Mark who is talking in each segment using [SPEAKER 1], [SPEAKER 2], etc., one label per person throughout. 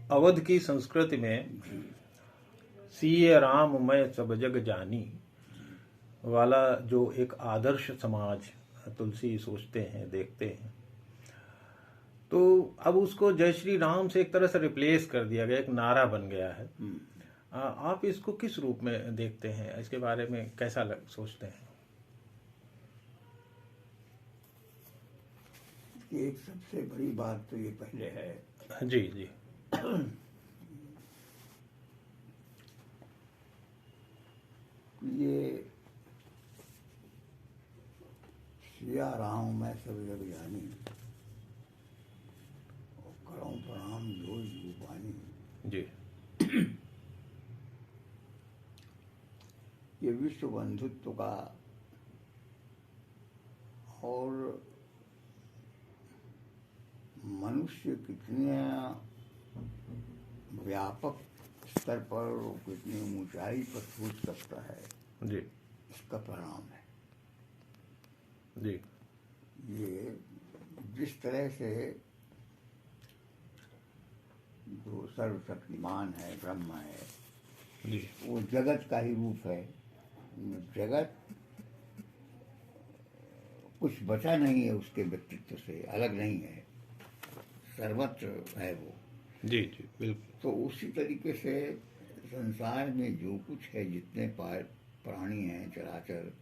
[SPEAKER 1] अवध की संस्कृति में सिय राम मैं सब जग जानी वाला जो एक आदर्श समाज तुलसी सोचते हैं, देखते हैं, तो अब उसको जय श्री राम से एक तरह से रिप्लेस कर दिया गया, एक नारा बन गया है। आप इसको किस रूप में देखते हैं, इसके बारे में कैसा सोचते हैं?
[SPEAKER 2] एक सबसे बड़ी बात तो ये पहले है,
[SPEAKER 1] जी जी,
[SPEAKER 2] ये सिया राम मैं सब जग जानी और करऊं प्रणाम जोई रूपानी।
[SPEAKER 1] जी
[SPEAKER 2] ये विश्व बंधुत्व का और मनुष्य कितने व्यापक स्तर पर कितनी ऊंचाई पर सोच सकता है,
[SPEAKER 1] जी
[SPEAKER 2] इसका परिणाम है।
[SPEAKER 1] जी
[SPEAKER 2] ये जिस तरह से जो सर्वशक्तिमान है, ब्रह्म है,
[SPEAKER 1] जी,
[SPEAKER 2] वो जगत का ही रूप है। जगत कुछ बचा नहीं है उसके व्यक्तित्व से, अलग नहीं है, सर्वत्र है वो।
[SPEAKER 1] जी जी, बिल्कुल।
[SPEAKER 2] तो उसी तरीके से संसार में जो कुछ है, जितने प्राणी हैं, चराचर,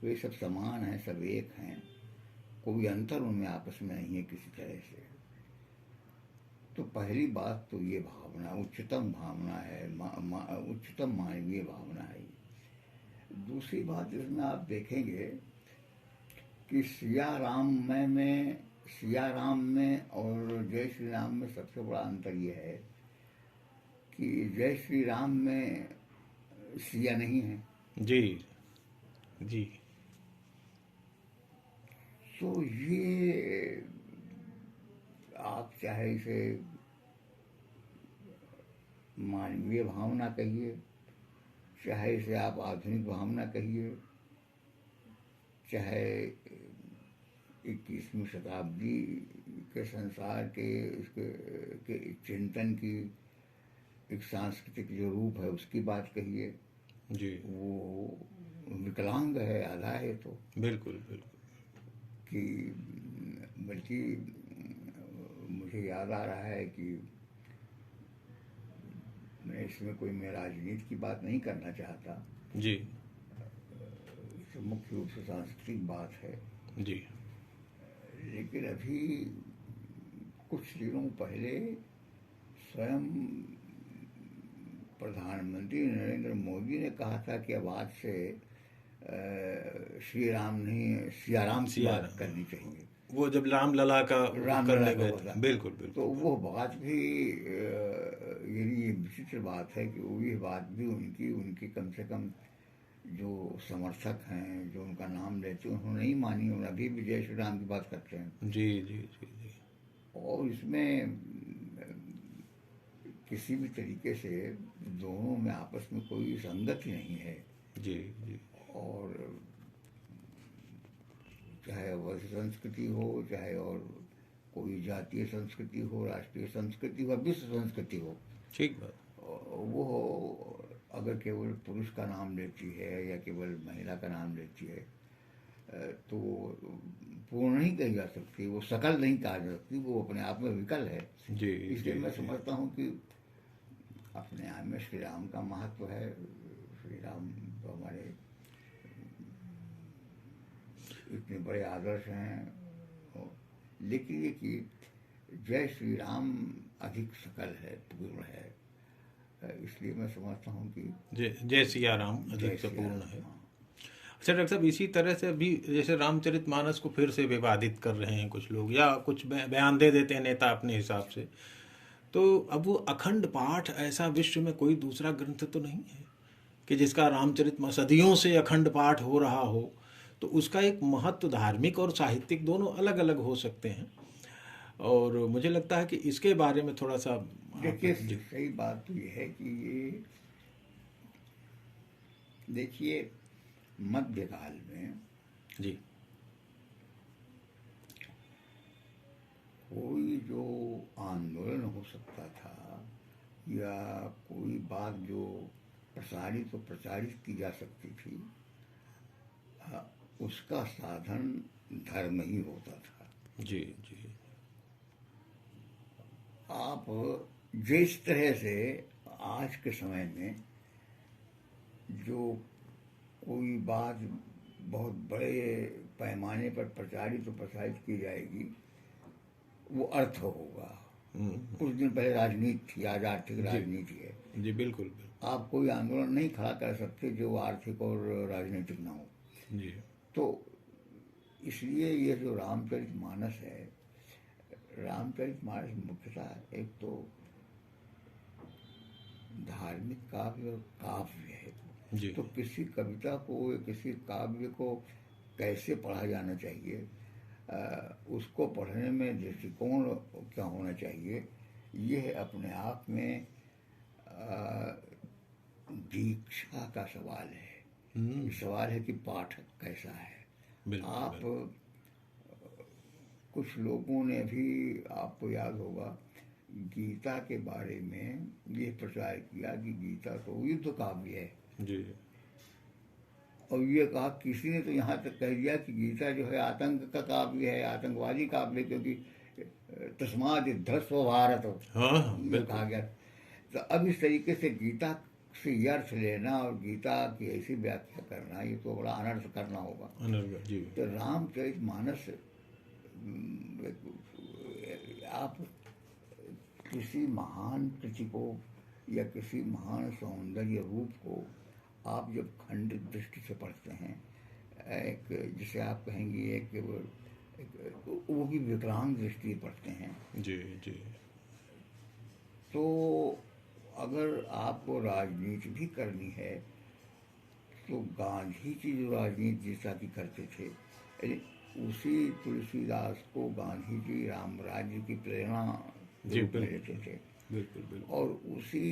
[SPEAKER 2] वे सब समान हैं, सब एक हैं, कोई अंतर उनमें आपस में नहीं है किसी तरह से। तो पहली बात तो ये भावना उच्चतम भावना है, उच्चतम मानवीय भावना है। दूसरी बात इसमें आप देखेंगे कि सिया राम में और जय श्री राम में सबसे बड़ा अंतर ये है कि जय श्री राम में सिया नहीं है।
[SPEAKER 1] जी जी,
[SPEAKER 2] तो ये आप चाहे इसे मानवीय भावना कहिए, चाहे इसे आप आधुनिक भावना कहिए, चाहे 21वीं शताब्दी के संसार के चिंतन की एक सांस्कृतिक जो रूप है उसकी बात कहिए,
[SPEAKER 1] जी,
[SPEAKER 2] वो विकलांग है, आधा है। तो
[SPEAKER 1] बिल्कुल बिल्कुल,
[SPEAKER 2] कि बल्कि मुझे याद आ रहा है कि मैं इसमें मैं राजनीति की बात नहीं करना चाहता,
[SPEAKER 1] जी
[SPEAKER 2] इसे मुख्य रूप से सांस्कृतिक बात है।
[SPEAKER 1] जी,
[SPEAKER 2] लेकिन अभी कुछ दिनों पहले स्वयं प्रधानमंत्री नरेंद्र मोदी ने कहा था कि अब आज से श्री राम नहीं सियाराम की बात करनी चाहिए।
[SPEAKER 1] वो जब रामलला का करने गए थे, बिल्कुल बिल्कुल।
[SPEAKER 2] तो वो बात भी ये विचित्र बात है कि वो ये बात भी उनकी कम से कम जो समर्थक हैं, जो उनका नाम लेते हैं, उन्होंने नहीं मानी, और अभी भी जय श्री राम की बात करते हैं।
[SPEAKER 1] जी जी जी जी,
[SPEAKER 2] और इसमें किसी भी तरीके से दोनों में आपस में कोई संगति नहीं है।
[SPEAKER 1] जी जी,
[SPEAKER 2] और चाहे अवध संस्कृति हो, चाहे और कोई जातीय संस्कृति हो, राष्ट्रीय संस्कृति हो, विश्व संस्कृति हो,
[SPEAKER 1] ठीक बात,
[SPEAKER 2] वो अगर केवल पुरुष का नाम लेती है या केवल महिला का नाम लेती है तो पूर्ण नहीं कही जा सकती, वो सकल नहीं कहा जा सकती, वो अपने आप में विकल है।
[SPEAKER 1] जी,
[SPEAKER 2] इसलिए
[SPEAKER 1] जी,
[SPEAKER 2] मैं
[SPEAKER 1] जी,
[SPEAKER 2] समझता हूँ कि अपने आप में श्री राम का महत्व है। श्री राम तो हमारे इतने बड़े आदर्श हैं, लेकिन ये कि जय श्री राम अधिक सकल है, पूर्ण है, इसलिए मैं समझता हूँ कि
[SPEAKER 1] जय सिया राम अधिक से पूर्ण है। अच्छा डॉक्टर साहब, इसी तरह से अभी जैसे रामचरितमानस को फिर से विवादित कर रहे हैं कुछ लोग, या कुछ बयान दे देते हैं नेता अपने हिसाब से, तो अब वो अखंड पाठ ऐसा विश्व में कोई दूसरा ग्रंथ तो नहीं है कि जिसका रामचरितमानस सदियों से अखंड पाठ हो रहा हो, तो उसका एक महत्व धार्मिक और साहित्यिक दोनों अलग अलग हो सकते हैं। और मुझे लगता है कि इसके बारे में थोड़ा सा
[SPEAKER 2] देखिए, सही बात तो ये है कि ये देखिए मध्यकाल में
[SPEAKER 1] जी,
[SPEAKER 2] कोई जो आंदोलन हो सकता था या कोई बात जो प्रसारित तो प्रचारित की जा सकती थी, उसका साधन धर्म ही होता था।
[SPEAKER 1] जी जी
[SPEAKER 2] आप जिस तरह से आज के समय में जो कोई बात बहुत बड़े पैमाने पर प्रचारित तो प्रसारित की जाएगी, वो अर्थ होगा। कुछ दिन पहले राजनीति थी, आज आर्थिक राजनीति है।
[SPEAKER 1] जी बिल्कुल बिल्कुल।
[SPEAKER 2] आप कोई आंदोलन नहीं खड़ा कर सकते जो आर्थिक और राजनीतिक ना हो।
[SPEAKER 1] जी
[SPEAKER 2] तो इसलिए ये जो रामचरितमानस है, रामचरितमानस मुख्यतः एक तो धार्मिक काव्य और काव्य है।
[SPEAKER 1] जी
[SPEAKER 2] तो किसी कविता को या किसी काव्य को कैसे पढ़ा जाना चाहिए, उसको पढ़ने में दृष्टिकोण क्या होना चाहिए, यह अपने आप में दीक्षा का सवाल है। सवाल है कि पाठक कैसा है।
[SPEAKER 1] बिल्कुल
[SPEAKER 2] आप
[SPEAKER 1] बिल्कुल।
[SPEAKER 2] कुछ लोगों ने भी, आपको याद होगा, गीता के बारे में ये प्रचार किया कि गीता तो युद्ध काव्य है।
[SPEAKER 1] जी
[SPEAKER 2] और ये कहा, किसी ने तो यहाँ तक कह दिया कि गीता जो है आतंक का काव्य है, आतंकवादी काव्य, क्योंकि तस्मात् युद्धस्व भारत,
[SPEAKER 1] हाँ हाँ
[SPEAKER 2] ये
[SPEAKER 1] बिल्कुल।
[SPEAKER 2] कहा गया। तो अब इस तरीके से गीता से ये अर्थ लेना और गीता की ऐसी व्याख्या करना, ये तो बड़ा अनर्थ करना होगा।
[SPEAKER 1] अनर्गल जी।
[SPEAKER 2] तो रामचरितमानस आप किसी महान कृति को या किसी महान सौंदर्य रूप को आप जब खंडित दृष्टि से पढ़ते हैं, एक जिसे आप कहेंगे एक वो भी विकलांग दृष्टि से पढ़ते हैं,
[SPEAKER 1] जी जी
[SPEAKER 2] तो अगर आपको राजनीति भी करनी है तो गांधी जी जो राजनीति जैसा की करते थे, यानी उसी तुलसीदास को गांधी जी राम राज्य की प्रेरणा
[SPEAKER 1] जी
[SPEAKER 2] रूप में
[SPEAKER 1] बिल्कुल
[SPEAKER 2] लेते थे।
[SPEAKER 1] बिल्कुल बिल्कुल।
[SPEAKER 2] और उसी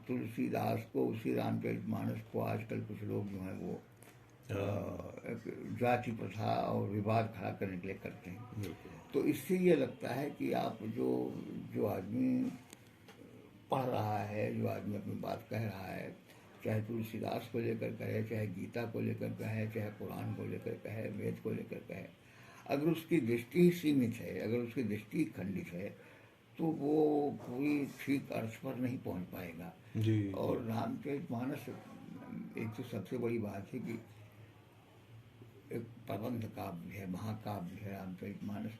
[SPEAKER 2] तुलसीदास को, उसी रामचरितमानस को आजकल कुछ लोग जो हैं वो एक जाति प्रथा और विवाद खड़ा करने के लिए करते हैं।
[SPEAKER 1] बिल्कुल
[SPEAKER 2] तो इससे ये लगता है कि आप जो आदमी पढ़ रहा है, जो आदमी अपनी बात कह रहा है, चाहे तुलसीदास को लेकर कहे, चाहे गीता को लेकर कहे, चाहे कुरान को लेकर कहे, वेद को लेकर कहे, अगर उसकी दृष्टि सीमित है, अगर उसकी दृष्टि खंडित है, तो वो पूरी ठीक अर्थ पर नहीं पहुंच पाएगा।
[SPEAKER 1] जी
[SPEAKER 2] और रामचरितमानस एक तो सबसे बड़ी बात है कि एक प्रबंध काव्य है, महाकाव्य है रामचरितमानस।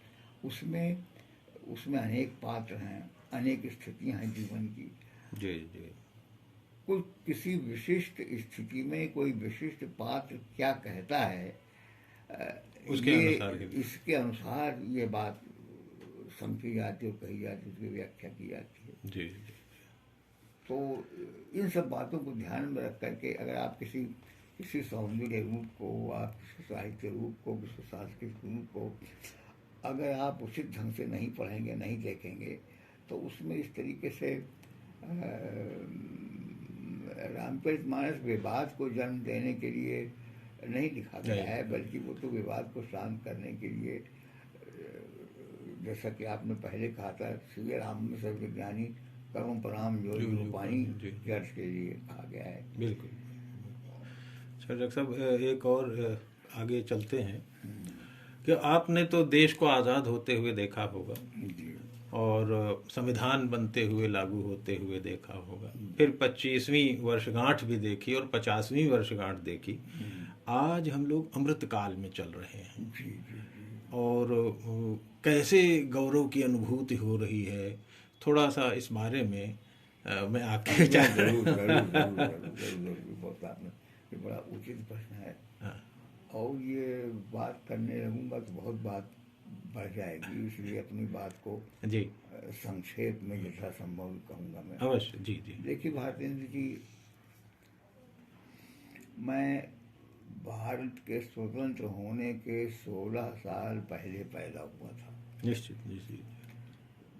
[SPEAKER 2] उसमें अनेक पात्र हैं, अनेक स्थितियां हैं जीवन की।
[SPEAKER 1] जी जी
[SPEAKER 2] कोई किसी विशिष्ट स्थिति में कोई विशिष्ट पात्र क्या कहता है,
[SPEAKER 1] उसके अनुसार ही।
[SPEAKER 2] इसके अनुसार ये बात समझी जाती है और कही जाती है, उसकी व्याख्या की जाती है।
[SPEAKER 1] जी जी
[SPEAKER 2] तो इन सब बातों को ध्यान में रख करके अगर आप किसी सौंदर्य रूप को, आप किसी साहित्य रूप को, किसी सांस्कृतिक रूप को अगर आप उचित ढंग से नहीं पढ़ेंगे, नहीं देखेंगे, तो उसमें इस तरीके से रामचरितमानस विवाद को जन्म देने के लिए नहीं लिखा गया है, बल्कि वो तो विवाद को शांत करने के लिए, जैसा कि आपने पहले कहा था, श्री राम में सर्वज्ञानी करुण प्रणाम जो रूपानी चर्च के लिए कहा गया है।
[SPEAKER 1] बिल्कुल। अच्छा डॉक्टर साहब, एक और आगे चलते हैं कि आपने तो देश को आज़ाद होते हुए देखा होगा और संविधान बनते हुए, लागू होते हुए देखा होगा, फिर 25वीं वर्षगांठ भी देखी और 50वीं वर्षगांठ देखी। आज हम लोग अमृतकाल में चल रहे हैं और कैसे गौरव की अनुभूति हो रही है, थोड़ा सा इस बारे में मैं आपके विचार।
[SPEAKER 2] जरूर, बहुत आपने, ये बड़ा उचित प्रश्न है। और ये बात करने लगूंगा तो बहुत बात बढ़ जाएगी, इसलिए अपनी बात को
[SPEAKER 1] जी
[SPEAKER 2] संक्षेप में यथासंभव कहूँगा मैं।
[SPEAKER 1] अवश्य। जी जी।
[SPEAKER 2] देखिए भारतेंद्र जी, मैं भारत के स्वतंत्र होने के 16 साल पहले पैदा हुआ था।
[SPEAKER 1] निश्चित निश्चित।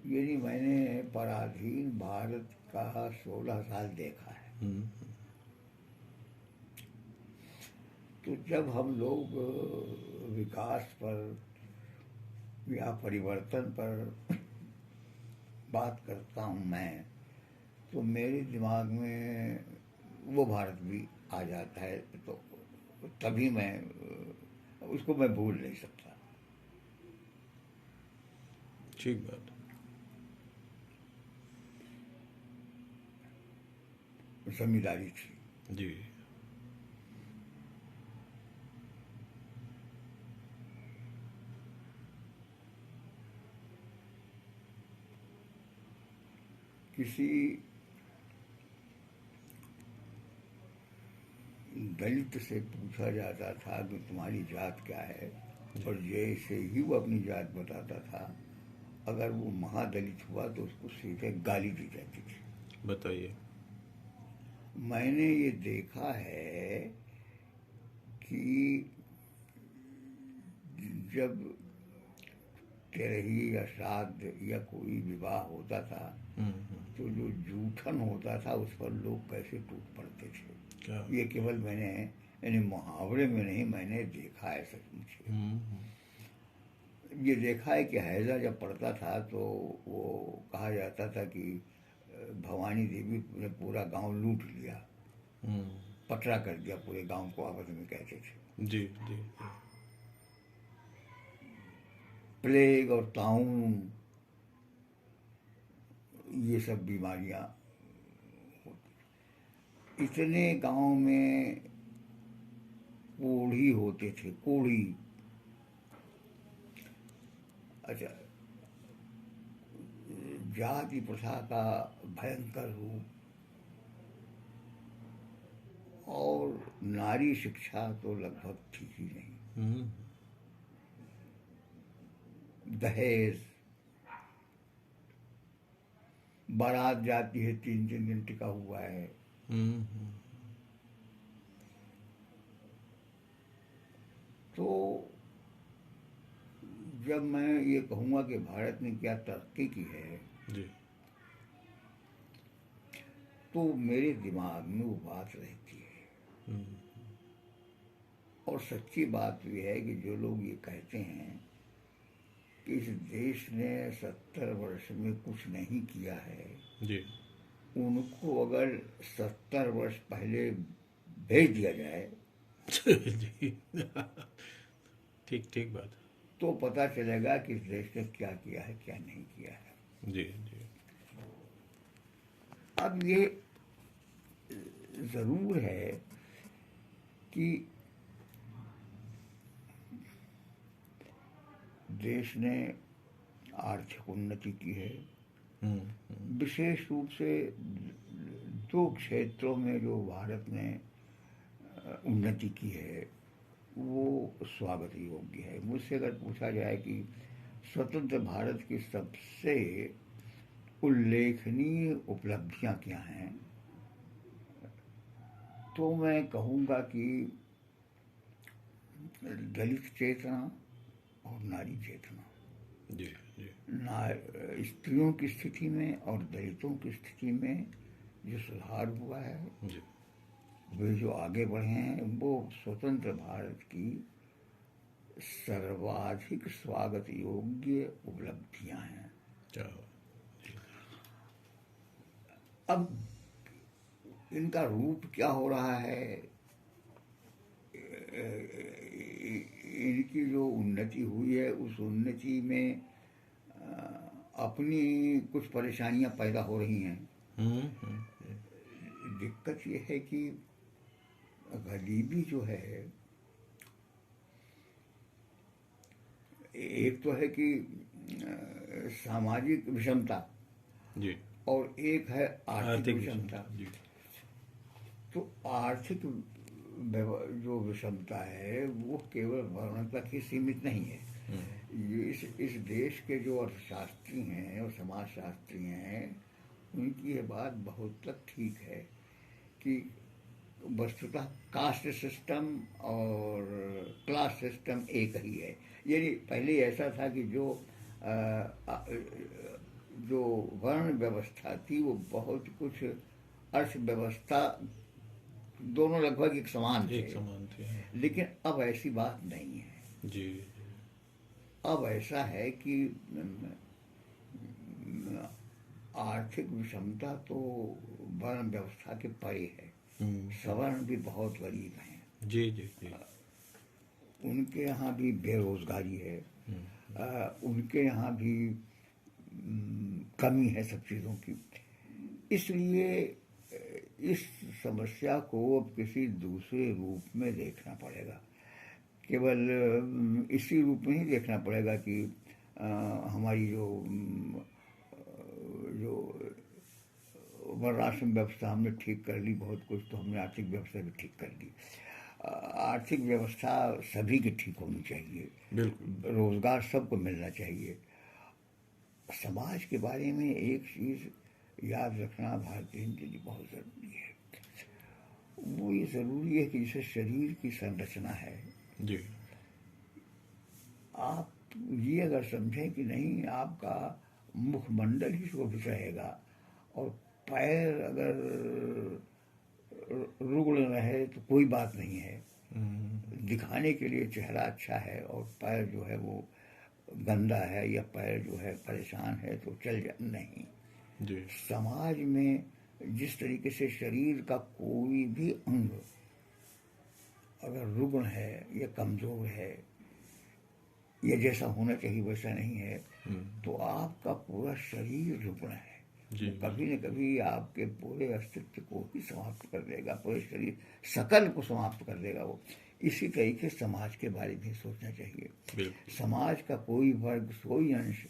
[SPEAKER 2] यानी मैंने पराधीन भारत का 16 साल देखा है। तो जब हम लोग विकास पर या परिवर्तन पर बात करता हूँ मैं, तो मेरे दिमाग में वो भारत भी आ जाता है, तो तभी मैं उसको मैं भूल नहीं सकता।
[SPEAKER 1] ठीक बात।
[SPEAKER 2] जमींदारी थी।
[SPEAKER 1] जी।
[SPEAKER 2] किसी दलित से पूछा जाता था कि तुम्हारी जात क्या है, और जैसे ही वो अपनी जात बताता था, अगर वो महादलित हुआ तो उसको सीधे गाली दी जाती थी।
[SPEAKER 1] बताइए।
[SPEAKER 2] मैंने ये देखा है कि जब तेरही या श्राद्ध या कोई विवाह होता था, तो जो जूठन होता था उस पर लोग कैसे टूट पड़ते थे।
[SPEAKER 1] क्या?
[SPEAKER 2] ये केवल मैंने यानी मुहावरे में नहीं, मैंने देखा है सचमुच। ये देखा है कि हैजा जब पड़ता था तो वो कहा जाता था कि भवानी देवी ने पूरा गांव लूट लिया, पटरा कर दिया पूरे गांव को, आपस में कहते थे।
[SPEAKER 1] जी जी।
[SPEAKER 2] प्लेग और ताउन, ये सब बीमारियां इतने गांव में कोढ़ी होते थे, कोढ़ी। अच्छा, जाति प्रथा का भयंकर रूप, और नारी शिक्षा तो लगभग थी ही नहीं। दहेज, बारात जाती है 3 3 दिन टिका हुआ है। तो जब मैं ये कहूँगा कि भारत ने क्या तरक्की की है,
[SPEAKER 1] जी।
[SPEAKER 2] तो मेरे दिमाग में वो बात रहती है। और सच्ची बात ये है कि जो लोग ये कहते हैं कि इस देश ने 70 वर्ष में कुछ नहीं किया है,
[SPEAKER 1] जी।
[SPEAKER 2] उनको अगर 70 वर्ष पहले भेज दिया जाए
[SPEAKER 1] जी। ठीक ठीक बात।
[SPEAKER 2] तो पता चलेगा कि इस देश ने क्या किया है, क्या नहीं किया है।
[SPEAKER 1] जी जी।
[SPEAKER 2] अब ये जरूर है कि देश ने आर्थिक उन्नति की है, विशेष रूप से 2 क्षेत्रों में जो भारत ने उन्नति की है वो स्वागत योग्य है। मुझसे अगर पूछा जाए कि स्वतंत्र भारत की सबसे उल्लेखनीय उपलब्धियां क्या हैं, तो मैं कहूँगा कि दलित चेतना और नारी चेतना।
[SPEAKER 1] जी जी।
[SPEAKER 2] स्त्रियों की स्थिति में और दलितों की स्थिति में जो सुधार हुआ है,
[SPEAKER 1] जी।
[SPEAKER 2] वे जो आगे बढ़े हैं, वो स्वतंत्र भारत की सर्वाधिक स्वागत योग्य उपलब्धियां हैं।
[SPEAKER 1] क्या?
[SPEAKER 2] अब इनका रूप क्या हो रहा है, इनकी जो उन्नति हुई है उस उन्नति में अपनी कुछ परेशानियां पैदा हो रही हैं। दिक्कत ये है कि गरीबी जो है, एक तो है कि सामाजिक विषमता
[SPEAKER 1] जी।
[SPEAKER 2] और एक है आर्थिक विषमता।
[SPEAKER 1] जी।
[SPEAKER 2] तो आर्थिक जो विषमता है वो केवल वर्ण तक ही सीमित नहीं है। ये इस देश के जो अर्थशास्त्री हैं और समाजशास्त्री हैं, उनकी ये बात बहुत तक ठीक है कि वस्तुतः कास्ट सिस्टम और क्लास सिस्टम एक ही है। यानी पहले ऐसा था कि जो वर्ण व्यवस्था थी वो बहुत कुछ अर्थव्यवस्था दोनों लगभग एक समान थे, लेकिन अब ऐसी बात नहीं है।
[SPEAKER 1] जी।
[SPEAKER 2] अब ऐसा है कि आर्थिक विषमता तो वर्ण व्यवस्था के परे है।
[SPEAKER 1] हम्म,
[SPEAKER 2] सवर्ण भी बहुत गरीब हैं,
[SPEAKER 1] जी जी जी।
[SPEAKER 2] उनके यहाँ भी बेरोजगारी है, उनके यहाँ भी कमी है सब चीज़ों की। इसलिए इस समस्या को अब किसी दूसरे रूप में देखना पड़ेगा। केवल इसी रूप में ही देखना पड़ेगा कि हमारी जो वर्णाश्रम व्यवस्था हमने ठीक कर ली, बहुत कुछ तो हमने आर्थिक व्यवस्था भी ठीक कर ली। आर्थिक व्यवस्था सभी की ठीक होनी चाहिए,
[SPEAKER 1] बिल्कुल।
[SPEAKER 2] रोजगार सबको मिलना चाहिए। समाज के बारे में एक चीज याद रखना भारतीय के लिए बहुत जरूरी है। वो ये जरूरी है कि जैसे शरीर की संरचना है,
[SPEAKER 1] जी।
[SPEAKER 2] आप ये अगर समझें कि नहीं आपका मुखमंडल ही शोभित रहेगा और पैर अगर रुग्ण रहे तो कोई बात नहीं है, दिखाने के लिए चेहरा अच्छा है और पैर जो है वो गंदा है या पैर जो है परेशान है तो चल जा नहीं।
[SPEAKER 1] जी।
[SPEAKER 2] समाज में जिस तरीके से शरीर का कोई भी अंग अगर रुग्ण है या कमजोर है या जैसा होना चाहिए वैसा नहीं है, तो आपका पूरा शरीर रुग्ण है।
[SPEAKER 1] जी।
[SPEAKER 2] कभी न कभी आपके पूरे अस्तित्व को ही समाप्त कर देगा, पूरे शरीर सकल को समाप्त कर देगा वो। इसी तरीके समाज के बारे में सोचना चाहिए।
[SPEAKER 1] बिल्कुल।
[SPEAKER 2] समाज का कोई वर्ग, कोई अंश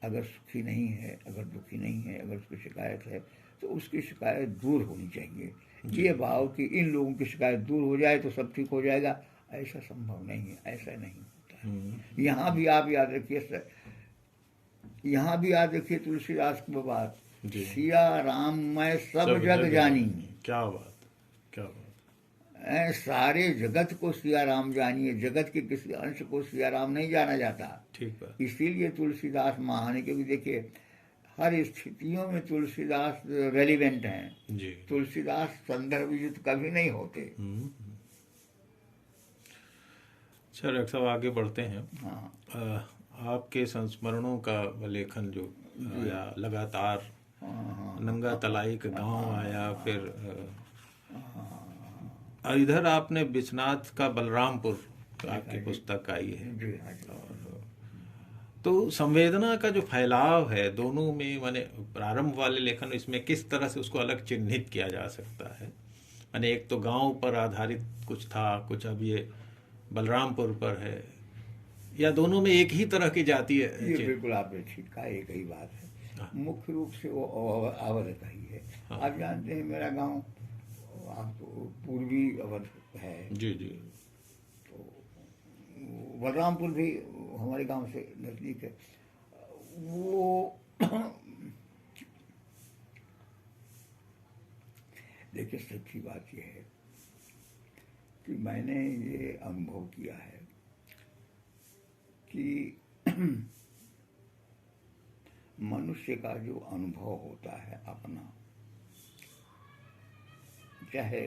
[SPEAKER 2] अगर सुखी नहीं है, अगर दुखी नहीं है, अगर उसकी शिकायत है तो उसकी शिकायत दूर होनी चाहिए। ये भाव कि इन लोगों की शिकायत दूर हो जाए तो सब ठीक हो जाएगा, ऐसा संभव नहीं है, ऐसा नहीं होता है। यहाँ भी आप याद रखिए सर, यहाँ भी याद रखिए तुलसीदास की बात,
[SPEAKER 1] जी।
[SPEAKER 2] सिया राम मैं सब जग जानी।
[SPEAKER 1] क्या बात, क्या बात।
[SPEAKER 2] सारे जगत को सिया राम जानिए, जगत के किसी अंश को सिया राम नहीं जाना जाता।
[SPEAKER 1] ठीक बात।
[SPEAKER 2] इसीलिए तुलसीदास महान है, क्योंकि देखिए हर स्थितियों में तुलसीदास रेलिवेंट हैं।
[SPEAKER 1] जी।
[SPEAKER 2] तुलसीदास संदर्भ युक्त कभी नहीं होते।
[SPEAKER 1] अच्छा डॉक्टर साहब, आगे बढ़ते हैं।
[SPEAKER 2] हाँ
[SPEAKER 1] आपके संस्मरणों का लेखन जो आया लगातार, नंगा तलाई का गांव आया, फिर इधर आपने बिश्नाथ का बलरामपुर आपकी पुस्तक आई है।
[SPEAKER 2] जी हाँ जी।
[SPEAKER 1] तो संवेदना का जो फैलाव है दोनों में, माने प्रारंभ वाले लेखन इसमें किस तरह से उसको अलग चिन्हित किया जा सकता है? माने एक तो गांव पर आधारित कुछ था, कुछ अब ये बलरामपुर पर है, या दोनों में एक ही तरह की जाती है?
[SPEAKER 2] ये बिल्कुल आपने ठीक कहा, एक ही बात है। मुख्य रूप से वो अवध का ही है। आप जानते हैं मेरा गांव आप पूर्वी अवध है।
[SPEAKER 1] जी जी।
[SPEAKER 2] तो बलरामपुर भी हमारे गांव से नजदीक है। वो देखिए सच्ची बात यह है कि मैंने ये अनुभव किया है कि मनुष्य का जो अनुभव होता है अपना, चाहे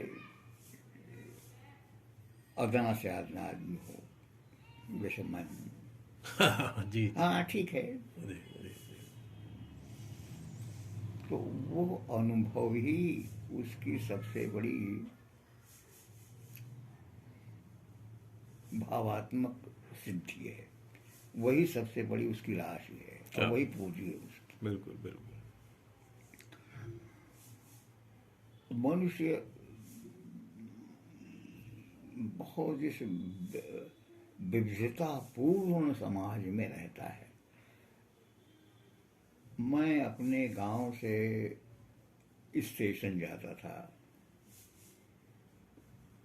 [SPEAKER 2] अदना से अदना आदमी हो, जैसे मैं हूँ,
[SPEAKER 1] जी।
[SPEAKER 2] हाँ ठीक है, तो वो अनुभव ही उसकी सबसे बड़ी भावात्मक सिद्धि है, वही सबसे बड़ी उसकी राशि है और वही पूंजी है उसकी।
[SPEAKER 1] बिल्कुल बिल्कुल।
[SPEAKER 2] मनुष्य बहुत इस विविधता पूर्ण समाज में रहता है। मैं अपने गांव से स्टेशन जाता था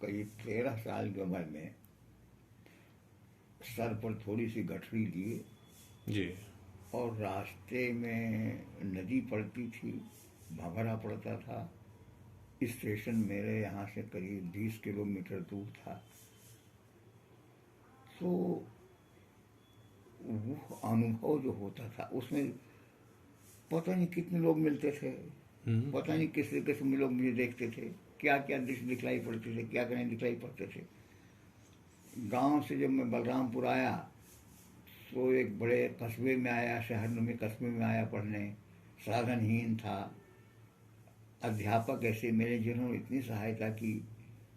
[SPEAKER 2] करीब 13 साल की उम्र में, सर पर थोड़ी सी गठरी लिए
[SPEAKER 1] जी,
[SPEAKER 2] और रास्ते में नदी पड़ती थी, भंवरा पड़ता था। स्टेशन मेरे यहाँ से करीब 20 किलोमीटर दूर था। तो वो अनुभव जो होता था उसमें पता नहीं कितने लोग मिलते थे, पता नहीं किस तरीके से लोग मुझे देखते थे, क्या क्या दृश्य दिखलाई पड़ते थे, क्या क्या नहीं दिखलाई पड़ते थे। गांव से जब मैं बलरामपुर आया तो एक बड़े कस्बे में आया, शहर में कस्बे में आया पढ़ने, साधनहीन था। अध्यापक ऐसे मिले जिन्होंने इतनी सहायता की,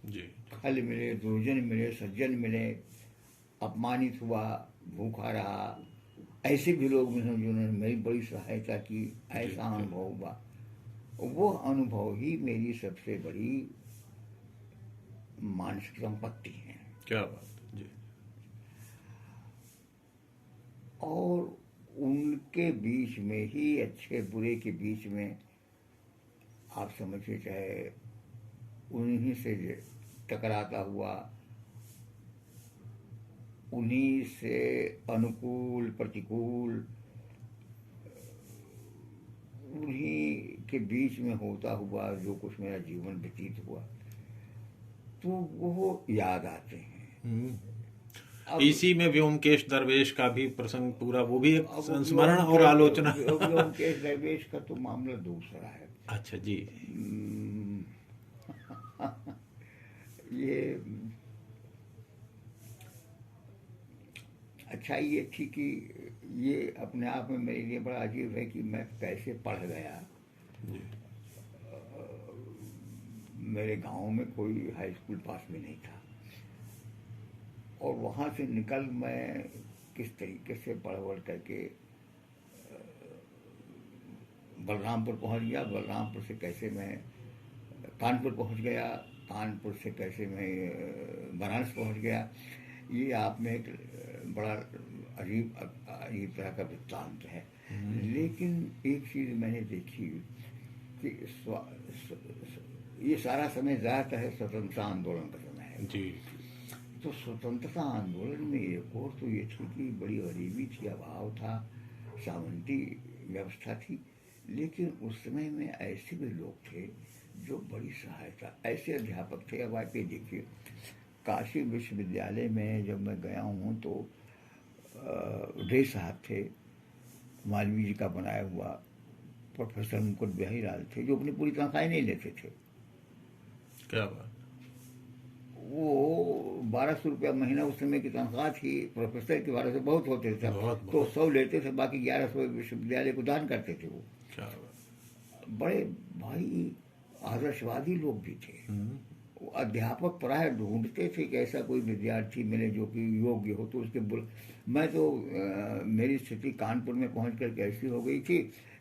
[SPEAKER 1] जी
[SPEAKER 2] खल मिले, दुर्जन मिले, सज्जन मिले, अपमानित हुआ, भूखा रहा, ऐसे भी लोग मिले जिन्होंने मेरी बड़ी सहायता की। ऐसा अनुभव हुआ। वो अनुभव ही मेरी सबसे बड़ी मानसिक संपत्ति है।
[SPEAKER 1] क्या बात है। जी
[SPEAKER 2] और उनके बीच में ही, अच्छे बुरे के बीच में, आप समझिए चाहे उन्हीं से टकराता हुआ, उन्हीं से अनुकूल प्रतिकूल, उन्हीं के बीच में होता हुआ जो कुछ मेरा जीवन व्यतीत हुआ, तो वो याद आते हैं। अब
[SPEAKER 1] इसी में व्योमकेश दरवेश का भी प्रसंग पूरा, वो भी एक
[SPEAKER 2] अब
[SPEAKER 1] संस्मरण और आलोचना।
[SPEAKER 2] व्योमकेश दरवेश का तो मामला दूसरा है।
[SPEAKER 1] अच्छा जी।
[SPEAKER 2] हम्म, ये अच्छा ये थी कि ये अपने आप में मेरे लिए बड़ा अजीब है कि मैं कैसे पढ़ गया।
[SPEAKER 1] जी
[SPEAKER 2] मेरे गांव में कोई हाई स्कूल पास में नहीं था, और वहाँ से निकल मैं किस तरीके से पढ़ वढ़ करके बलरामपुर पहुँच गया, बलरामपुर से कैसे मैं कानपुर पहुँच गया, कानपुर से कैसे मैं बनारस पहुँच गया, ये आप में एक बड़ा अजीब अजीब तरह का वृत्तांत है। लेकिन एक चीज़ मैंने देखी कि ये सारा समय ज़्यादातर स्वतंत्रता आंदोलन का समय है।
[SPEAKER 1] जी
[SPEAKER 2] तो स्वतंत्रता आंदोलन में एक और तो ये थी कि बड़ी गरीबी थी, अभाव था, सामंती व्यवस्था थी, लेकिन उस समय में ऐसे भी लोग थे जो बड़ी सहायता, ऐसे अध्यापक थे। अब आप ये देखिए, काशी विश्वविद्यालय में जब मैं गया हूँ तो डे साहब थे, मालवीय जी का बनाया हुआ, प्रोफेसर मुकुट बिहारी लाल थे, जो अपनी पूरी तनख्वाह नहीं लेते थे।
[SPEAKER 1] क्या बात।
[SPEAKER 2] वो 1200 रुपया महीना उस समय की तनख्वाह थी, प्रोफेसर की 1200 बहुत होते थे,
[SPEAKER 1] बहुत
[SPEAKER 2] तो 100 लेते थे, बाकी 1100 विश्वविद्यालय को दान करते थे। वो
[SPEAKER 1] क्या बात।
[SPEAKER 2] बड़े भाई आदर्शवादी लोग भी थे। वो अध्यापक प्राय ढूंढते थे कि ऐसा कोई विद्यार्थी मिले जो कि योग्य हो, तो उसके मैं तो मेरी स्थिति कानपुर में पहुंच करके ऐसी हो गई थी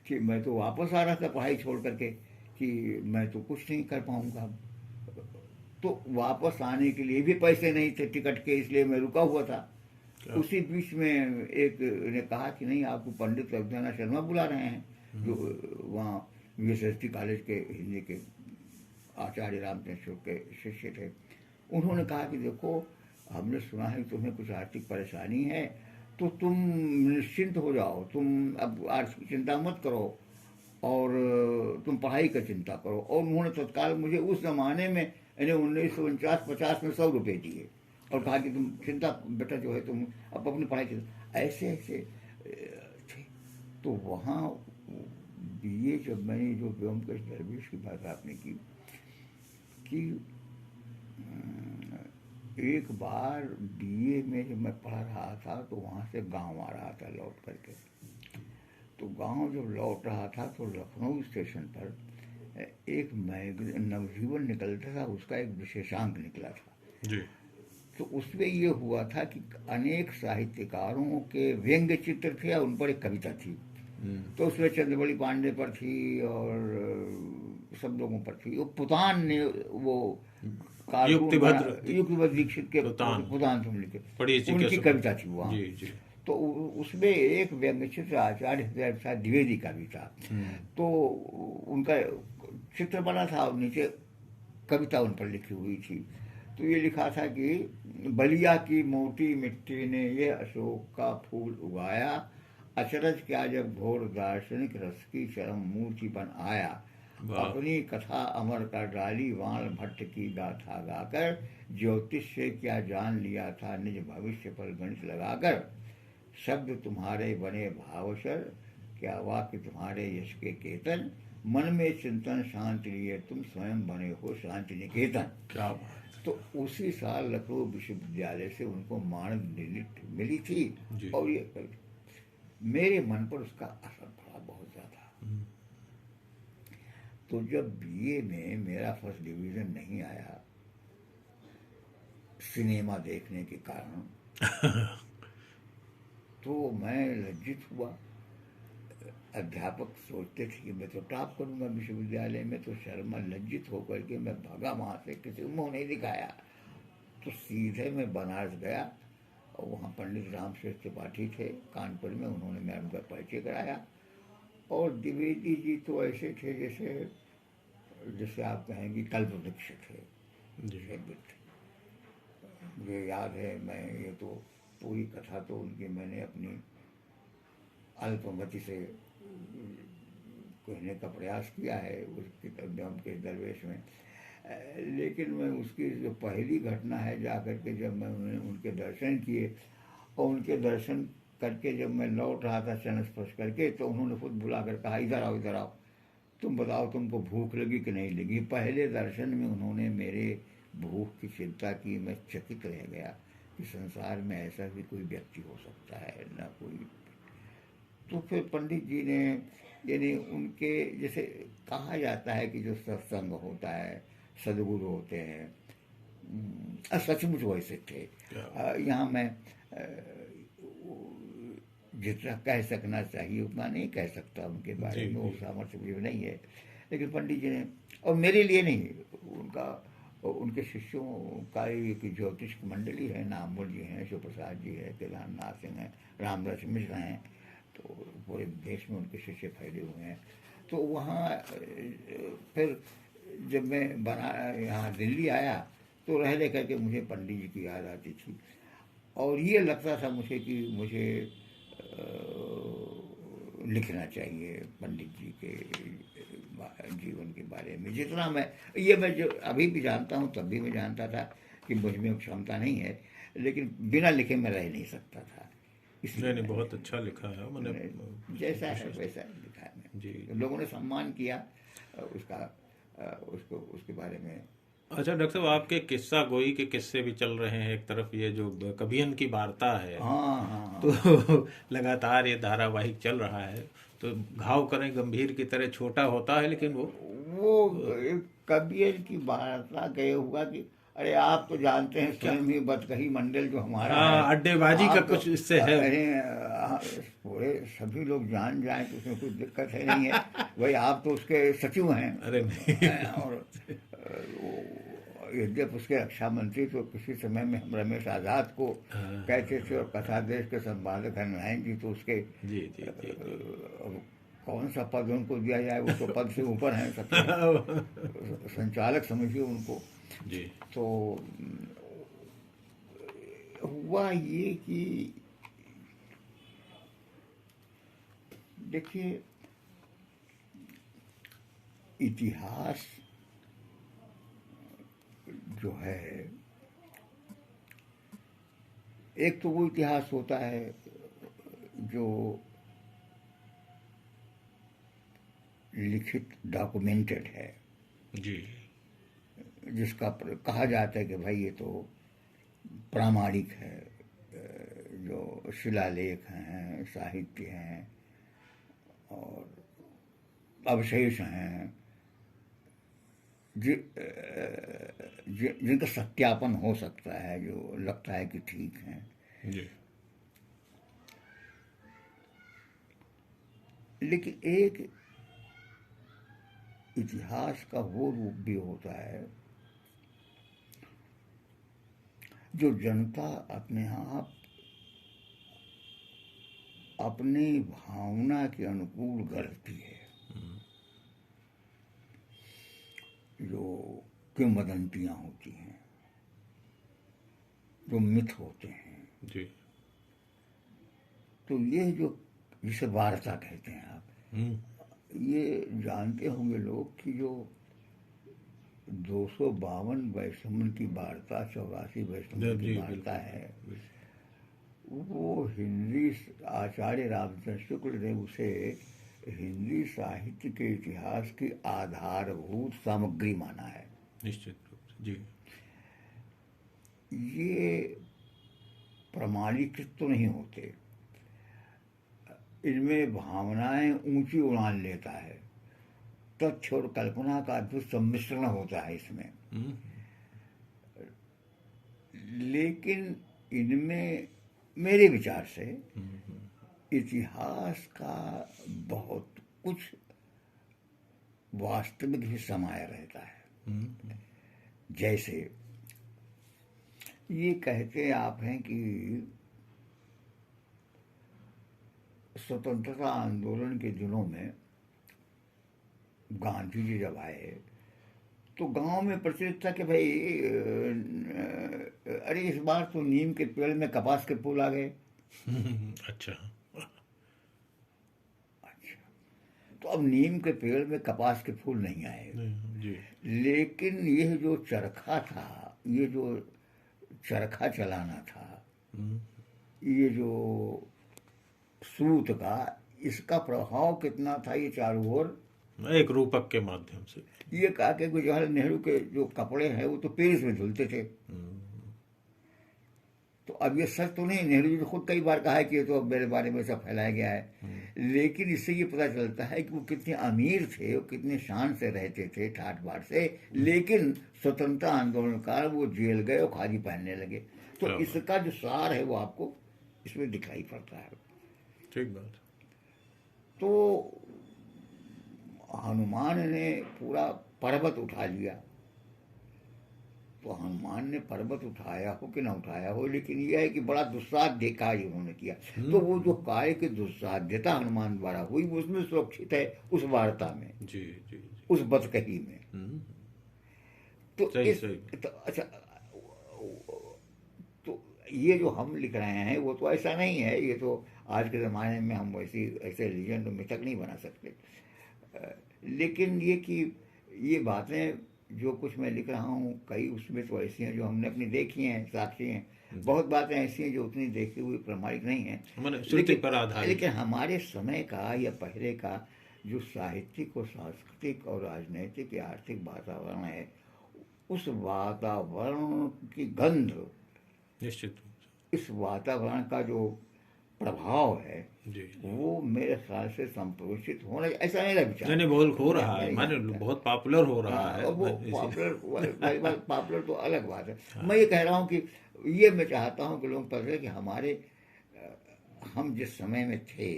[SPEAKER 2] कि मैं तो वापस आ रहा था पढ़ाई छोड़ करके कि मैं तो कुछ नहीं कर पाऊंगा। तो वापस आने के लिए भी पैसे नहीं थे टिकट के, इसलिए मैं रुका हुआ था। उसी बीच में एक ने कहा कि नहीं, आपको पंडित रघुनाथ शर्मा बुला रहे हैं, जो वहाँ यूनिवर्सिटी कॉलेज के हिंदी के आचार्य रामचंद्र के शिष्य थे। उन्होंने कहा कि देखो, हमने सुना है कि तुम्हें कुछ आर्थिक परेशानी है, तो तुम निश्चिंत हो जाओ, तुम अब आर्थिक चिंता मत करो और तुम पढ़ाई का चिंता करो। और उन्होंने तत्काल मुझे उस जमाने में, यानी 1949-50 में 100 रुपये दिए और कहा कि तुम चिंता बेटा जो है तुम अब अपनी पढ़ाई चिंता। ऐसे ऐसे थे। तो वहाँ बीए जब मैंने, जो व्योमकेश दरवेश की बात आपने की, कि एक बार बीए में जब मैं पढ़ रहा था तो वहाँ से गांव आ रहा था लौट करके। तो गांव जब लौट रहा था तो लखनऊ स्टेशन पर एक नवजीवन निकलता था, उसका एक विशेषांक निकला था
[SPEAKER 1] जी।
[SPEAKER 2] तो उसमें ये हुआ था कि अनेक साहित्यकारों के व्यंग्य चित्र थे और उन पर एक कविता थी। तो उसमें चंद्रवली पांडे पर थी और सब लोगों पर थी। वो पुतान ने वो युक्तिभद्र दीक्षित के पुतान तुम लिखे, उनकी कविता थी वहाँ।
[SPEAKER 1] जी जी।
[SPEAKER 2] तो उसमें एक व्यंग्य चित्र आचार्य हृदय प्रसाद द्विवेदी का भी था। तो उनका चित्र बना था और नीचे कविता उन पर लिखी हुई थी। तो ये लिखा था कि बलिया की मोटी मिट्टी ने ये अशोक का फूल उगाया, अचरज क्या जब घोर दार्शनिक रस की चरम मूर्ति बन आया। अपनी कथा अमर कर डाली वाण भट्ट की गाथा गाकर, ज्योतिष से क्या जान लिया था निज भविष्य पर गणित लगाकर। शब्द तुम्हारे बने भावसर, क्या वाक्य तुम्हारे यश के केतन, मन में चिंतन शांति लिए तुम स्वयं बने हो शांति निकेतन।
[SPEAKER 1] क्या
[SPEAKER 2] तो उसी साल लखनऊ विश्वविद्यालय से उनको मानद डिलीट मिली थी और ये मेरे मन पर उसका असर पड़ा बहुत ज्यादा। तो जब बीए में मेरा फर्स्ट डिवीज़न नहीं आया सिनेमा देखने के कारण, तो मैं लज्जित हुआ। अध्यापक सोचते थे कि मैं तो टॉप करूंगा विश्वविद्यालय में, तो शर्मा लज्जित होकर के मैं भागा वहाँ से, किसी को मुँह नहीं दिखाया। तो सीधे मैं बनारस गया और वहाँ पंडित रामश्रेष्ठ त्रिपाठी थे कानपुर में, उन्होंने मेरा उनका परिचय कराया। और द्विवेदी जी तो ऐसे थे जैसे जैसे आप कहेंगे कल्प वृक्ष थे।
[SPEAKER 1] जी।
[SPEAKER 2] मुझे याद है, मैं ये तो पूरी कथा तो उनकी मैंने अपनी अल्पमति से कहने का प्रयास किया है उसकी के दरवेश में, लेकिन मैं उसकी जो पहली घटना है जाकर के जब मैं उनके दर्शन किए और उनके दर्शन करके जब मैं लौट रहा था चरण स्पर्श करके, तो उन्होंने खुद बुला कर कहा, इधर आओ इधर आओ, तुम बताओ तुमको भूख लगी कि नहीं लगी। पहले दर्शन में उन्होंने मेरे भूख की चिंता की। मैं चकित रह गया कि संसार में ऐसा भी कोई व्यक्ति हो सकता है, ना कोई। तो फिर पंडित जी ने, यानी उनके जैसे कहा जाता है कि जो सत्संग होता है, सदगुरु होते हैं, सचमुच वैसे थे। यहाँ मैं जितना कह सकना चाहिए उतना नहीं कह सकता उनके बारे में, वो सामर्थ्य मुझे नहीं है। लेकिन पंडित जी ने, और मेरे लिए नहीं, उनके शिष्यों का एक ज्योतिष मंडली है, नामूल जी हैं, शिवप्रसाद जी है, केदारनाथ सिंह हैं, रामदास मिश्र हैं, तो पूरे देश में उनके शिष्य फैले हुए हैं। तो वहाँ फिर जब मैं यहाँ दिल्ली आया तो रह रह करके मुझे पंडित जी की याद आती थी, और ये लगता था मुझे कि मुझे लिखना चाहिए पंडित जी के जीवन के बारे में। जितना मैं जो अभी भी जानता हूँ, तब भी मैं जानता था कि मुझ में क्षमता नहीं है, लेकिन बिना लिखे मैं रह नहीं सकता था।
[SPEAKER 1] इसलिए नहीं, बहुत अच्छा लिखा है मैंने,
[SPEAKER 2] जैसा है वैसा लिखा है मैंने।
[SPEAKER 1] जी।
[SPEAKER 2] लोगों ने सम्मान किया उसका, उसके बारे में।
[SPEAKER 1] अच्छा डॉक्टर साहब, आपके किस्सा गोई के किस्से भी चल रहे हैं। एक तरफ ये जो कभियन की वार्ता है,
[SPEAKER 2] हाँ।
[SPEAKER 1] तो लगातार ये धारावाहिक चल रहा है, तो घाव करें गंभीर की तरह छोटा होता है, लेकिन
[SPEAKER 2] वो कबियर की वार्ता गए हुआ कि अरे आप तो जानते हैं स्वयं ही बतकही मंडल जो हमारा है,
[SPEAKER 1] अड्डेबाजी का कुछ इससे है।
[SPEAKER 2] अरे पूरे सभी लोग जान जाए तो उसमें कुछ दिक्कत है नहीं है। भाई आप तो उसके सचिव हैं।
[SPEAKER 1] अरे नहीं।
[SPEAKER 2] और यद्यप उसके रक्षा मंत्री तो किसी समय में हम रमेश आजाद को कहते थे, और कथा देश के संपादक हरिनारायण जी तो उसके
[SPEAKER 1] जी जी जी, जी।
[SPEAKER 2] कौन सा पद उनको दिया जाए, वो तो पद से ऊपर हैं सबसे, संचालक समझिए उनको
[SPEAKER 1] जी।
[SPEAKER 2] तो हुआ ये कि देखिए, इतिहास जो है, एक तो वो इतिहास होता है जो लिखित डॉक्यूमेंटेड है
[SPEAKER 1] जी,
[SPEAKER 2] जिसका कहा जाता है कि भाई ये तो प्रामाणिक है, जो शिलालेख हैं, साहित्य हैं और अवशेष हैं जिनका सत्यापन हो सकता है, जो लगता है कि ठीक है
[SPEAKER 1] जी।
[SPEAKER 2] लेकिन एक इतिहास का वो रूप भी होता है जो जनता अपने आप अपनी भावना के अनुकूल गढ़ती है, जो किंवदंतियां होती हैं, जो मिथ होते हैं
[SPEAKER 1] जी।
[SPEAKER 2] तो ये जो जिसे वार्ता कहते हैं आप, ये जानते होंगे लोग कि जो 252 वैष्णव की वार्ता, 84 वैष्णव की वार्ता है, वो हिंदी आचार्य रामचंद्र शुक्ल ने उसे हिंदी साहित्य के इतिहास की आधारभूत सामग्री माना है।
[SPEAKER 1] निश्चित रूप से जी।
[SPEAKER 2] ये प्रमाणीकृत तो नहीं होते, इनमें भावनाएं ऊंची उड़ान लेता है, तथ्य और कल्पना का अद्भुत सम्मिश्रण होता है इसमें।
[SPEAKER 1] हम्म,
[SPEAKER 2] लेकिन इनमें मेरे विचार से
[SPEAKER 1] हम्म,
[SPEAKER 2] इतिहास का बहुत कुछ वास्तविक ही समाया रहता है।
[SPEAKER 1] हम्म,
[SPEAKER 2] जैसे ये कहते आप हैं कि स्वतंत्रता आंदोलन के दिनों में गांधी जी जब आए तो गांव में प्रचलित था कि भाई अरे इस बार तो नीम के पेड़ में कपास के फूल आ गए।
[SPEAKER 1] अच्छा।
[SPEAKER 2] अच्छा, तो अब नीम के पेड़ में कपास के फूल नहीं आए,
[SPEAKER 1] जी।
[SPEAKER 2] लेकिन यह जो चरखा था, ये जो चरखा चलाना था,
[SPEAKER 1] हम्म,
[SPEAKER 2] ये जो सूत का, इसका प्रभाव कितना था ये चारों ओर।
[SPEAKER 1] एक रूपक के माध्यम से।
[SPEAKER 2] ये कहा कि जवाहरलाल नेहरू के जो कपड़े हैं वो तो पेरिस में धुलते थे। तो अब ये सच तो नहीं, नेहरू जी ने खुद कई बार कहा है कि ये तो मेरे बारे में सब फैलाया गया है, लेकिन इससे ये पता चलता है कि वो कितने अमीर थे, वो कितने शान से रहते थे, ठाट बाट से, लेकिन स्वतंत्रता आंदोलनकार वो जेल गए और खादी पहनने लगे। तो
[SPEAKER 1] क्या बात।
[SPEAKER 2] इसका जो सार है वो आपको इसमें दिखाई पड़ता है।
[SPEAKER 1] ठीक बात।
[SPEAKER 2] तो हनुमान ने पूरा पर्वत उठा लिया, तो हनुमान ने पर्वत उठाया हो कि ना उठाया हो, लेकिन यह है कि बड़ा दुस्साध्य कार्य उन्होंने किया। तो वो जो कार्य की दुस्साध्यता हनुमान द्वारा हुई वो उसमें सुरक्षित है, उस वार्ता में,
[SPEAKER 1] जी जी जी।
[SPEAKER 2] उस बतकही में।
[SPEAKER 1] हम्म,
[SPEAKER 2] तो
[SPEAKER 1] सही
[SPEAKER 2] इस
[SPEAKER 1] सही।
[SPEAKER 2] तो अच्छा, तो ये जो हम लिख रहे हैं वो तो ऐसा नहीं है, ये तो आज के ज़माने में हम वैसी ऐसे लीजेंड और मिथक नहीं बना सकते। लेकिन ये कि ये बातें जो कुछ मैं लिख रहा हूँ, कई उसमें तो ऐसी हैं जो हमने अपनी देखी हैं, साक्षी हैं। बहुत बातें ऐसी हैं जो उतनी देखी हुई प्रमाणिक नहीं है,
[SPEAKER 1] मैंने श्रुति पर आधारित।
[SPEAKER 2] लेकिन हमारे समय का या पहले का जो साहित्यिक और सांस्कृतिक और राजनीतिक या आर्थिक वातावरण है, उस वातावरण की गंध,
[SPEAKER 1] निश्चित रूप से।
[SPEAKER 2] इस वातावरण का जो प्रभाव है,
[SPEAKER 1] जी।
[SPEAKER 2] वो मेरे ख्याल से संप्रोषित होना, ऐसा मेरा विचार।
[SPEAKER 1] नहीं बहुत हो रहा है,
[SPEAKER 2] मेरे
[SPEAKER 1] माने
[SPEAKER 2] यहाँ का।
[SPEAKER 1] बहुत पॉपुलर हो रहा
[SPEAKER 2] हाँ,
[SPEAKER 1] है।
[SPEAKER 2] और वो
[SPEAKER 1] इसी-
[SPEAKER 2] पॉपुलर पॉपुलर तो अलग बात है। मैं ये कह रहा हूँ कि ये मैं चाहता हूँ कि लोग पता है कि हमारे हम जिस समय में थे,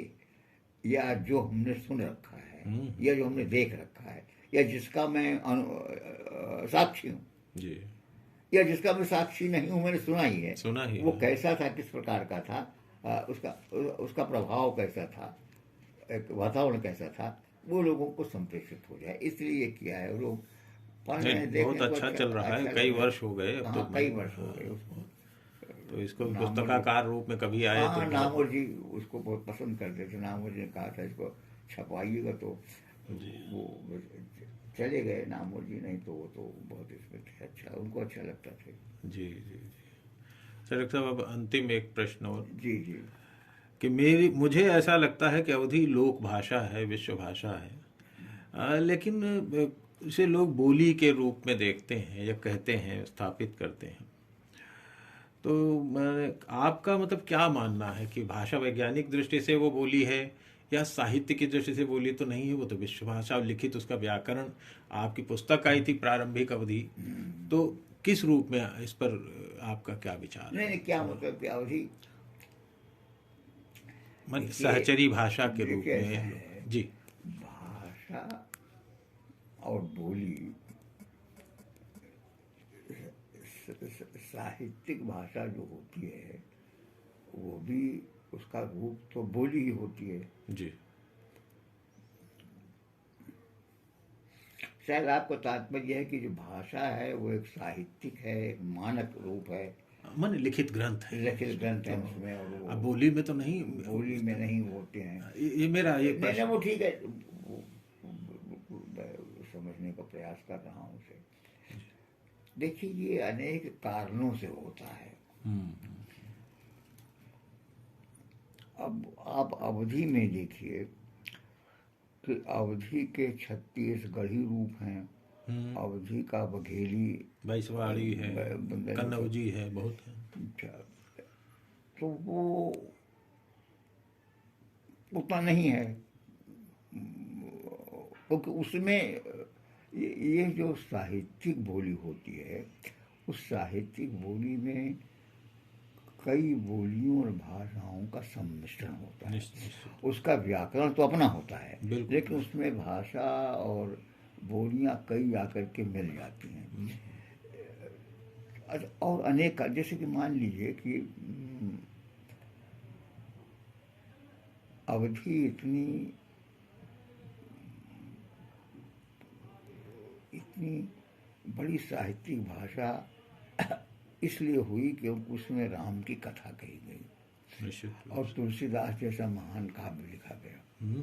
[SPEAKER 2] या जो हमने सुन रखा है, या जो हमने देख रखा है, या जिसका मैं साक्षी हूँ,
[SPEAKER 1] जी।
[SPEAKER 2] या जिसका मैं साक्षी नहीं हूँ, मैंने सुना ही है,
[SPEAKER 1] सुना ही
[SPEAKER 2] वो
[SPEAKER 1] है।
[SPEAKER 2] कैसा था, किस प्रकार का था, उसका उसका प्रभाव कैसा था, एक वातावरण कैसा था, वो लोगों को संप्रेषित हो जाए, इसलिए ये किया है। लोग पढ़ने
[SPEAKER 1] नहीं
[SPEAKER 2] देखने
[SPEAKER 1] बहुत
[SPEAKER 2] को
[SPEAKER 1] अच्छा चल रहा है,
[SPEAKER 2] अच्छा
[SPEAKER 1] कई
[SPEAKER 2] लग रहा
[SPEAKER 1] वर्ष हो गए अब तो।
[SPEAKER 2] हाँ, कई वर्ष हो गए उसको।
[SPEAKER 1] तो इसको
[SPEAKER 2] नामवर जी,
[SPEAKER 1] पुस्तकाकार रूप में कभी आए तो
[SPEAKER 2] हाँ,
[SPEAKER 1] बहुत।
[SPEAKER 2] नामवर जी उसको बहुत पसंद करते थे। नामवर जी ने कहा था इसको छपवाइएगा, तो वो चले गए नामवर जी, नहीं तो वो तो बहुत इसमें थे, अच्छा, उनको अच्छा लगता था।
[SPEAKER 1] जी जी जी। सर साहब अब अंतिम एक प्रश्न और,
[SPEAKER 2] जी जी
[SPEAKER 1] कि मुझे ऐसा लगता है कि अवधी लोक भाषा है, विश्व भाषा है, लेकिन इसे लोग बोली के रूप में देखते हैं या कहते हैं, स्थापित करते हैं। तो आपका मतलब क्या मानना है कि भाषा वैज्ञानिक दृष्टि से वो बोली है या साहित्य की दृष्टि से बोली तो नहीं है? वो तो विश्व भाषा, लिखित उसका व्याकरण, आपकी पुस्तक आई थी प्रारंभिक अवधि, तो किस रूप में इस पर आपका क्या विचार है?
[SPEAKER 2] नहीं, क्या मतलब कि अवधि,
[SPEAKER 1] मन
[SPEAKER 2] देखिए,
[SPEAKER 1] सहचरी भाषा के रूप
[SPEAKER 2] देखिए ऐसा
[SPEAKER 1] में।
[SPEAKER 2] है,
[SPEAKER 1] जी।
[SPEAKER 2] भाषा और बोली, साहित्यिक भाषा जो होती है वो भी, उसका रूप तो बोली ही होती है।
[SPEAKER 1] जी।
[SPEAKER 2] शायद आपको तात्पर्य है कि जो भाषा है वो एक साहित्यिक है, एक मानक रूप है,
[SPEAKER 1] मन लिखित ग्रंथ है,
[SPEAKER 2] लिखित ग्रंथ है उसमें, और वो
[SPEAKER 1] अब बोली में तो नहीं।
[SPEAKER 2] बोली में नहीं होते हैं।
[SPEAKER 1] ये मेरा ये
[SPEAKER 2] नहीं नहीं, वो ठीक है, मैं समझने का प्रयास कर रहा हूँ उसे। देखिए, ये अनेक कारणों से होता है। अब आप अवधि में देखिए कि अवधि के 36 गढ़ी रूप हैं, अवधि का बघेली,
[SPEAKER 1] बैसवाड़ी है,
[SPEAKER 2] बंदर,
[SPEAKER 1] कन्नौजी है, बहुत है।
[SPEAKER 2] अच्छा, तो वो उतना नहीं है। क्योंकि उसमें ये जो साहित्यिक बोली होती है, उस साहित्यिक बोली में कई बोलियों और भाषाओं का सम्मिश्रण होता है।
[SPEAKER 1] निश्चित निश्चित।
[SPEAKER 2] उसका व्याकरण तो अपना होता है,
[SPEAKER 1] बिल्कुल।
[SPEAKER 2] लेकिन उसमें भाषा और बोलियां कई आकर के मिल जाती हैं। और अनेक, जैसे कि मान लीजिए कि अवधि इतनी इतनी बड़ी साहित्यिक भाषा इसलिए हुई क्योंकि उसमें राम की कथा कही गई
[SPEAKER 1] निश्चित।
[SPEAKER 2] और तुलसीदास जैसा महान काव्य लिखा गया।
[SPEAKER 1] हम्म,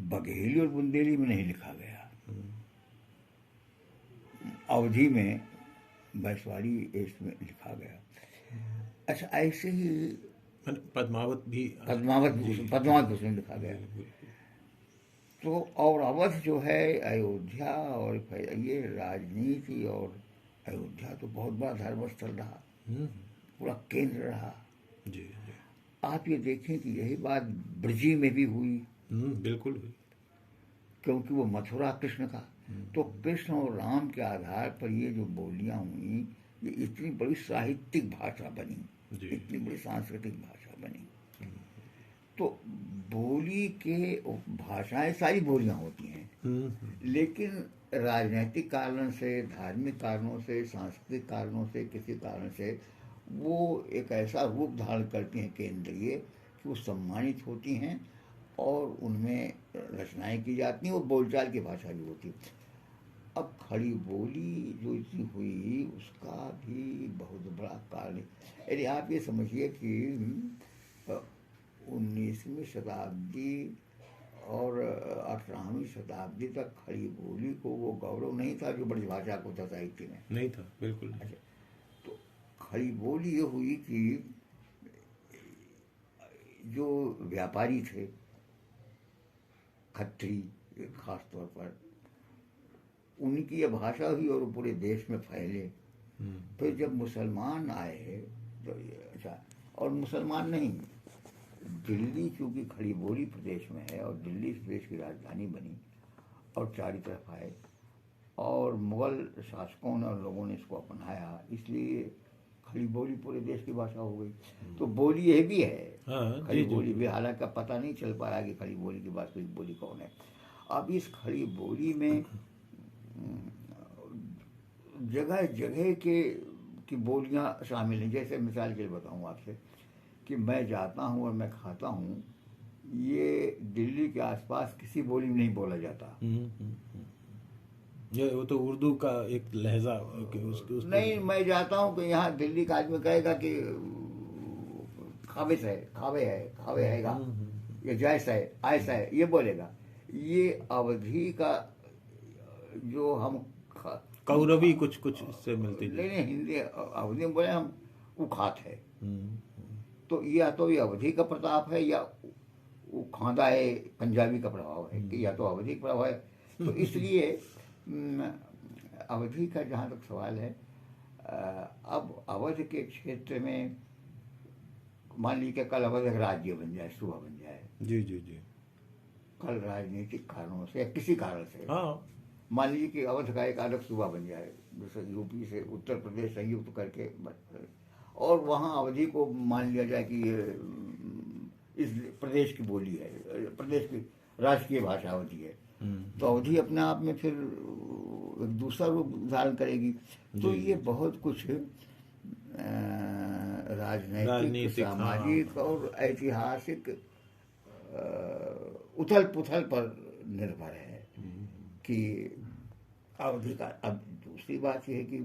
[SPEAKER 2] बघेली और बुंदेली में नहीं लिखा गया, अवधि में, बैसवाड़ी इसमें लिखा गया। अच्छा, ऐसे ही
[SPEAKER 1] पद्मावत भी।
[SPEAKER 2] पद्मावत उसमें लिखा गया। तो और अवध जो है, अयोध्या, और ये राजनीति, और अयोध्या तो बहुत बड़ा धर्म स्थल रहा, पूरा केंद्र रहा।
[SPEAKER 1] जी जी।
[SPEAKER 2] आप ये देखें कि यही बात ब्रजी में भी हुई,
[SPEAKER 1] बिल्कुल हुई।
[SPEAKER 2] क्योंकि वो मथुरा कृष्ण का, तो कृष्ण और राम के आधार पर ये जो बोलियां हुई, ये इतनी बड़ी साहित्यिक भाषा बनी,
[SPEAKER 1] जी।
[SPEAKER 2] इतनी बड़ी सांस्कृतिक भाषा बनी। तो बोली के, भाषाएं सारी बोलियां होती हैं, लेकिन राजनीतिक कारण से, धार्मिक कारणों से, सांस्कृतिक कारणों से, किसी कारण से वो एक ऐसा रूप धारण करती हैं केंद्रीय, कि वो सम्मानित होती हैं और उनमें रचनाएं की जाती हैं, वो बोलचाल की भाषा भी होती है। अब खड़ी बोली जो इतनी हुई, उसका भी बहुत बड़ा कारण, यदि आप ये समझिए कि 19वीं शताब्दी और 18वीं शताब्दी तक खड़ी बोली को वो गौरव नहीं था जो ब्रज भाषा को था साहित्य में,
[SPEAKER 1] नहीं था, बिल्कुल नहीं।
[SPEAKER 2] अच्छा, तो खड़ी बोली ये हुई कि जो व्यापारी थे, खत्री खास तौर पर, उनकी ये भाषा हुई और पूरे देश में फैले। फिर जब मुसलमान आए तो अच्छा, और मुसलमान नहीं, दिल्ली चूंकि खड़ी बोली प्रदेश में है और दिल्ली इस देश की राजधानी बनी और चारों तरफ आए, और मुगल शासकों ने और लोगों ने इसको अपनाया, इसलिए खड़ी बोली पूरे देश की भाषा हो गई। तो बोली ये भी है, खड़ी बोली भी, हालांकि पता नहीं चल पा रहा कि खड़ी बोली की वास्तविक बोली कौन है। अब इस खड़ी बोली में जगह जगह के की बोलियां शामिल हैं। जैसे मिसाल के लिए बताऊं आपसे कि मैं जाता हूं और मैं खाता हूं, ये दिल्ली के आसपास किसी बोली में नहीं बोला जाता।
[SPEAKER 1] ये वो तो उर्दू का एक लहजा
[SPEAKER 2] नहीं, मैं जाता हूं कि यहाँ दिल्ली का आदमी कहेगा कि खाबिस है, खावे है, खावे हैगा, ये जैसा है, ऐसा है, ये बोलेगा। ये अवधि का जो हम
[SPEAKER 1] कौरवी कुछ कुछ इससे मिलती
[SPEAKER 2] नहीं, हिंदी अवधि में बोले हम, वो खात है। तो या तो ये अवधि का प्रताप है, या वो खांदा है, पंजाबी का प्रभाव है, कि या तो अवधि का प्रभाव है। तो इसलिए अवधि का जहाँ तक सवाल है, अब अवध के क्षेत्र में मान लीजिए कल अवध एक राज्य बन जाए, सूबा बन जाए,
[SPEAKER 1] जी जी जी,
[SPEAKER 2] कल राजनीतिक कारणों से या किसी कारण से,
[SPEAKER 1] हाँ,
[SPEAKER 2] मान लीजिए कि अवध का एक अलग सूबा बन जाए, जैसे यूपी से उत्तर प्रदेश संयुक्त करके, और वहाँ अवधि को मान लिया जाए कि इस प्रदेश की बोली है, प्रदेश की राजकीय भाषा अवधि है, तो अवधि अपने आप में फिर एक दूसरा रूप धारण करेगी। तो ये बहुत कुछ राजनैतिक, सामाजिक और ऐतिहासिक उथल पुथल पर निर्भर है कि अवधि का। अब दूसरी बात यह है कि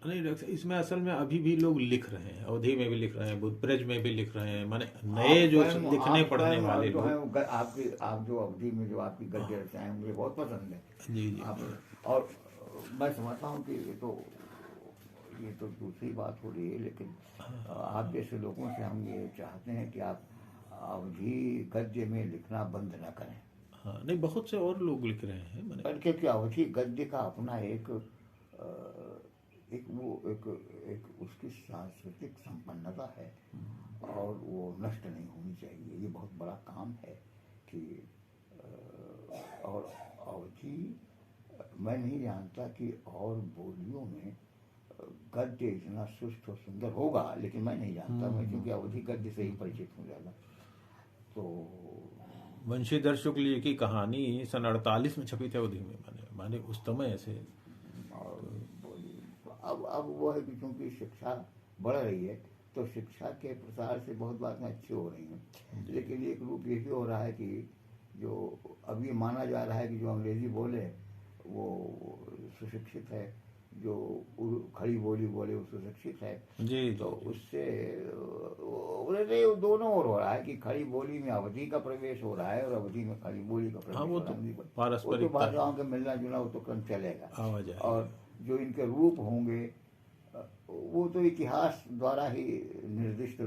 [SPEAKER 1] नहीं डॉक्टर, इसमें असल में अभी भी लोग लिख रहे हैं, अवधि में भी लिख रहे हैं, बुद्धब्रज में भी लिख रहे हैं, माने नए जो लिखने पढ़ने वाले लोग।
[SPEAKER 2] आप जो अवधि में जो आपकी गद्य रचनाएं हैं, मुझे बहुत पसंद है।
[SPEAKER 1] जी जी।
[SPEAKER 2] और मैं समझता हूँ कि ये तो दूसरी बात हो रही है, लेकिन आप जैसे लोगों से हम ये चाहते हैं कि आप अवधि गद्य में लिखना बंद न करें।
[SPEAKER 1] हाँ, नहीं, बहुत से और लोग लिख रहे हैं, मैंने,
[SPEAKER 2] क्योंकि अवधि गद्य का अपना एक उसकी सांस्कृतिक संपन्नता है और वो नष्ट नहीं होनी चाहिए। ये बहुत बड़ा काम है कि और अवधि मैं नहीं जानता कि और बोलियों में गद्य इतना सुस्त और सुंदर होगा, लेकिन मैं नहीं जानता, मैं क्योंकि अवधि गद्य से ही परिचित हूँ ज़्यादा। तो
[SPEAKER 1] वंशीधर शुक्ल की कहानी सन 48 में छपी थी अवधि में, माने उस समय ऐसे।
[SPEAKER 2] और अब वो है कि चूँकि शिक्षा बढ़ रही है तो शिक्षा के प्रसार से बहुत बातें अच्छी हो रही हैं, लेकिन एक रूप ये भी हो रहा है कि जो अब ये माना जा रहा है कि जो अंग्रेजी बोले वो सुशिक्षित है, जो खड़ी बोली बोले वो सुशिक्षित है।
[SPEAKER 1] जी
[SPEAKER 2] तो
[SPEAKER 1] जी।
[SPEAKER 2] उससे वो दोनों ओर हो रहा है कि खड़ी बोली में अवधि का प्रवेश हो रहा है और अवधि में खड़ी बोली का प्रवेश
[SPEAKER 1] हाँ,
[SPEAKER 2] हो
[SPEAKER 1] वो
[SPEAKER 2] रहा
[SPEAKER 1] तो
[SPEAKER 2] है। वो तो
[SPEAKER 1] पारस्परिकता
[SPEAKER 2] भाषाओं के मिलना जुलना वो तो क्रम चलेगा।
[SPEAKER 1] आवाजाही।
[SPEAKER 2] और जो इनके रूप होंगे वो तो इतिहास द्वारा ही निर्दिष्ट